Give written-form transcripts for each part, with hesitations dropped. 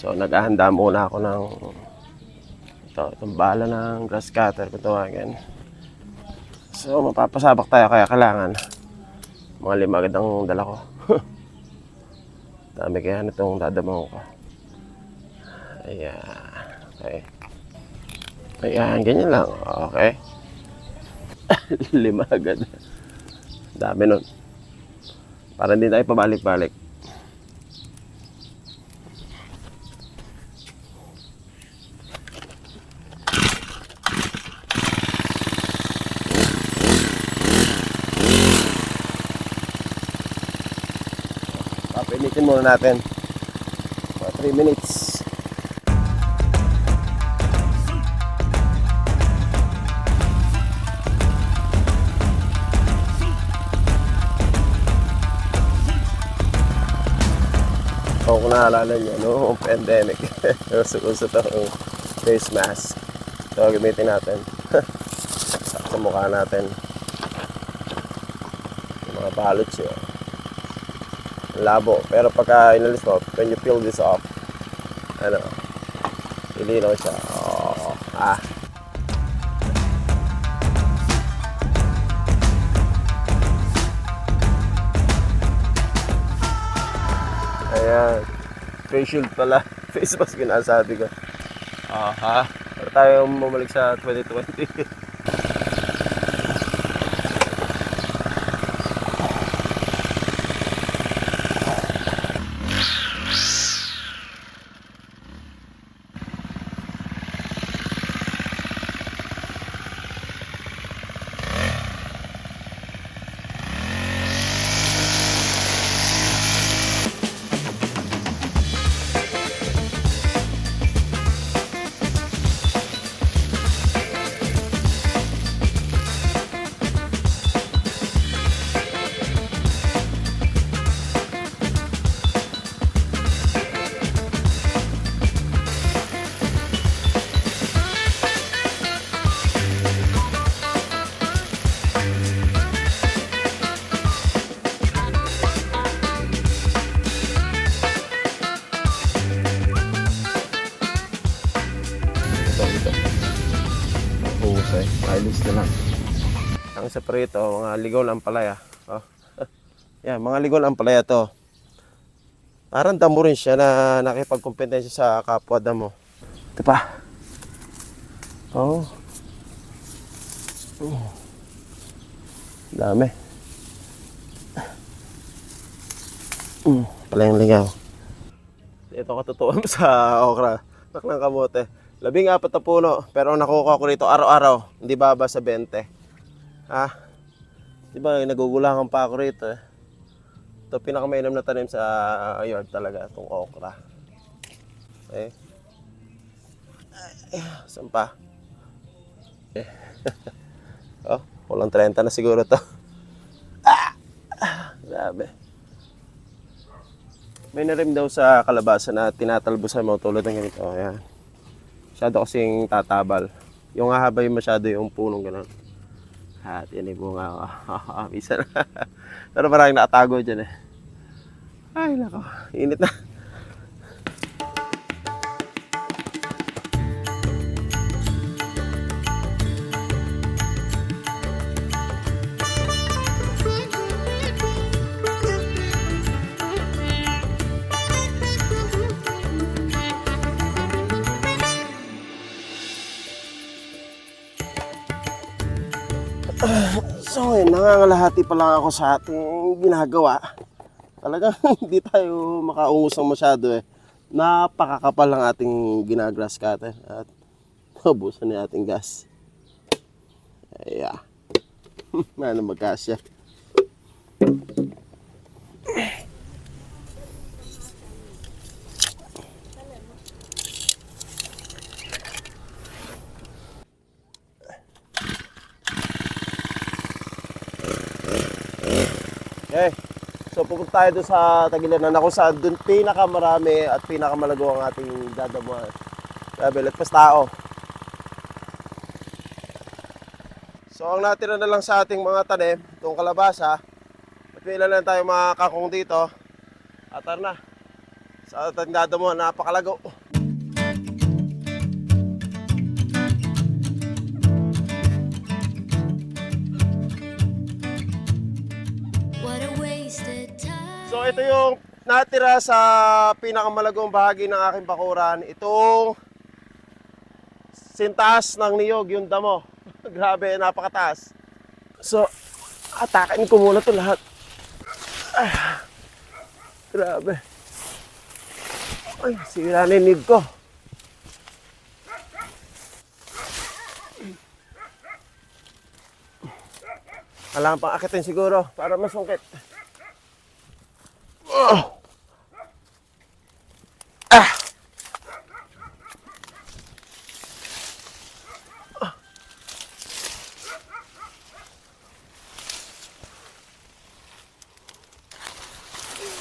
So naghahanda muna ako ng itong bala ng grass cutter kung tawagin. So mapapasabak tayo kaya kailangan mga 5 agad ang dala ko. Dami kaya nitong dadamang ko. Ayan. Okay. Ayan, ganyan lang. Okay. 5 agad. Dami nun. Para hindi tayo pabalik-balik. Papinitin muna natin. 3 minutes. Kung naalala nyo, noong pandemic, uso itong face mask. So, gamitin natin. Sa mukha natin. Yung mga ballots yun. Labo. Pero pagka inalis mo, when you peel this off, ano, ilinaw siya. Oh, ah. Ayan. Face shield pala. Face mask ginasabi ko. Aha. Para tayo bumalik sa 2020. Alis na lang. Ang sa prito, mga ligaw ng palaya. Oh. Yan, mga ligaw ng palaya to. Parang damo rin siya na nakipagkompetensya sa kapwa damo. Ito pa. Oh. Dami. Palayang ligaw. Ito katutuan sa okra. Naklang kamote. 14 na puno, pero nakukuha ko rito araw-araw, hindi baba sa 20. Ha? Di ba, nagugulangan pa ako rito eh. Ito pinakamainam na tanim sa yard talaga, itong okra. Okay. Saan pa? Okay. Oh, kulang 30 na siguro to. Grabe. May narim daw sa kalabasa na tinatalbusan mo tulad ng ganito. Ayan. Masyado kasing tatabal. Yung hahabay masyado yung punong gano'n. At yan yung bunga. Misa na. Pero maraming nakatago dyan eh. Ay nako, init na. So, nangangalahati pa lang ako sa ating ginagawa. Talagang hindi tayo makaungusang masyado eh. Napakakapal lang ating ginagrass cutter at naubusan na ating gas. Ayan. Ano magkasya. Okay. So pupunta tayo doon sa Tagiliran na kung saan doon pinakamarami at pinakamalago ang ating dadamuhan. Grabe, lagpas tao. So ang natira na lang sa ating mga tanim, itong kalabasa, at may ilan lang tayo mga kakong dito. Atar na. Sa tandado mo, napakalago. What a wasted time. So ito yung natira sa pinakamalagong bahagi ng aking bakuran. Itong sintaas ng niyog, yung damo. Grabe, napakataas. So, atakin ko muna to lahat. Grabe. Ay, sira na yung niyog ko. Kailangan pang akitin siguro para masungkit. Oh. Ah.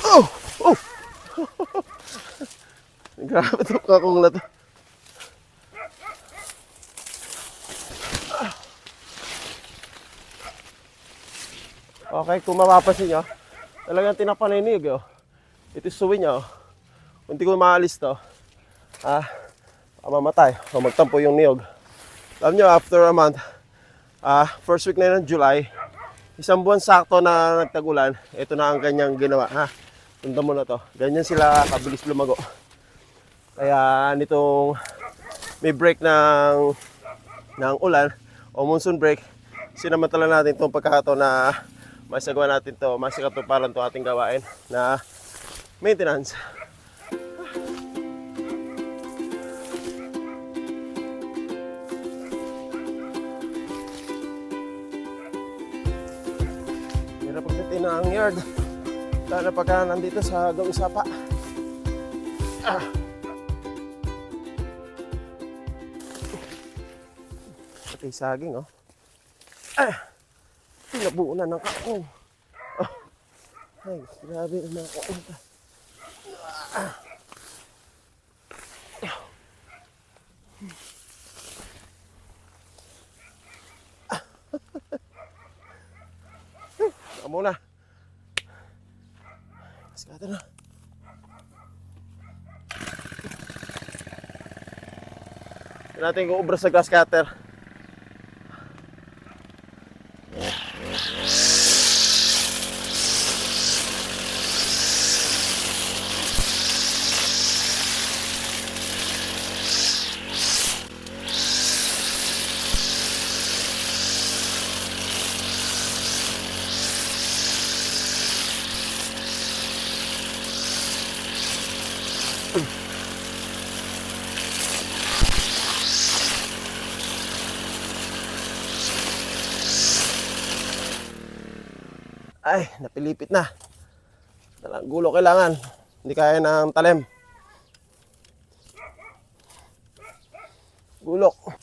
Oh. Oh. Grabe itong kakong na to. Okay, kung mapapansin nyo, talagang tinapaninig, oh. Ito yung suwi niya, oh. Kung hindi ko maalis to, mamatay o magtampo yung niyog. Alam nyo, after a month, first week na yun ng July, isang buwan sakto na nagtagulan, ito na ang ganyang ginawa, ha. Tunda mo na to. Ganyan sila kabilis lumago. Kaya nitong may break ng ulan o monsoon break, sinamantala natin itong pagkakataon na masagawa natin to, masikatuparan to ating gawain na maintenance. Hirap pagdating na ang yard. Lalo na pagka nandito sa gawing sapa. Pati saging, oh. Nabuo na ng kakong. Ay, grabe ang mga kakong. Amo na. Scatter na. Tignan natin kung ubra sa grass cutter. Ay, napilipit na. Dalang gulo kailangan. Hindi kaya ng talim. Gulok.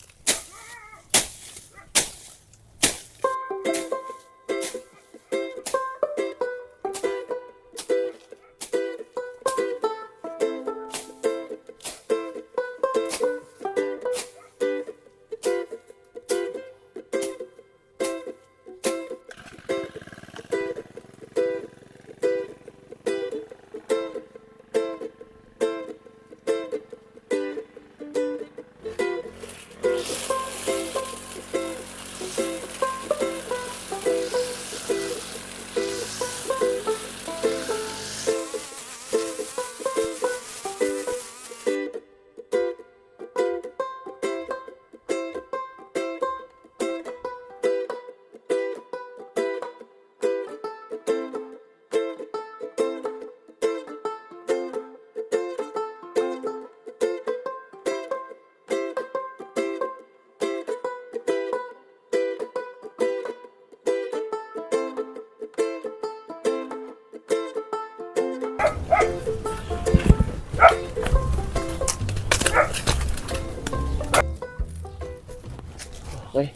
Okay.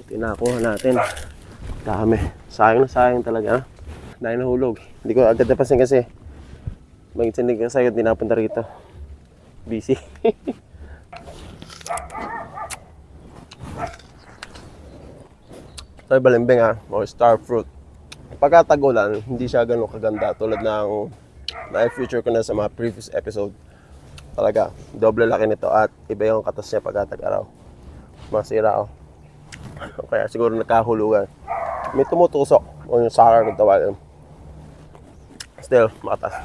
Tinakuha natin. Dami. Sayang na sayang talaga. Dahil nahulog. Hindi ko agad napansin kasi mag-sindig ka sa'yo, hindi napunta rito. Busy. Ito yung balimbing, o star fruit. Pagka tagulan, hindi siya ganun kaganda tulad ng Dahil future ko na sa mga previous episode. Talaga, doble laki nito at iba yung katas niya pag tag-araw. Masira oh. Kaya siguro nagkahulugan. May tumutusok o yung sucker kung tawagin. Still, makatas.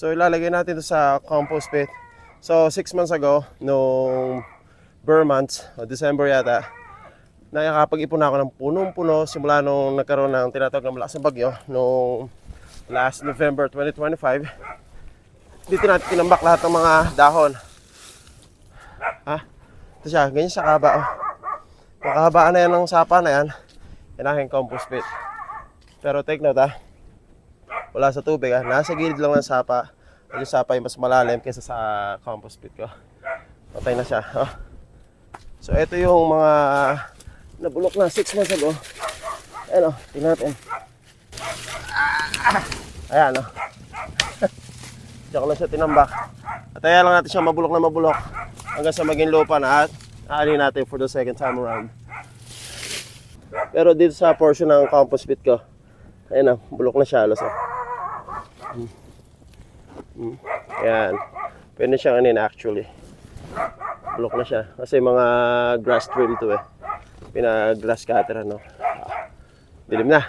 So ilalagay natin ito sa compost pit. So 6 months ago, nung Burr months, o December yata, nakakapag-ipon ako ng punong-puno simula nung nagkaroon ng tinatawag na malakas na bagyo nung last November 2025. Dito natin tinambak lahat ng mga dahon. Ha? Ito siya, ganyan siya kahaba. Oh. Makahabaan na yan ng sapa na yan. Yan aking compost pit. Pero take note ha. Wala sa tubig ha. Nasa gilid lang ng sapa. At yung sapa ay mas malalim kaysa sa compost pit ko. Patay na siya. Oh. So ito yung mga nabulok na 6 months ago. Ayan o, tingnan natin. Ayan o. Diyan ko lang siya tinambak. At ayan lang natin siya mabulok na mabulok. Hanggang sa maging lupa na at aanin natin for the second time around. Pero dito sa portion ng compost pit ko, ayan o, bulok na siya halos o. Ayan. Pwede siyang anin actually. Bulok na siya. Kasi mga grass trim to eh. Pinag-grass cutter ano. Dilim na.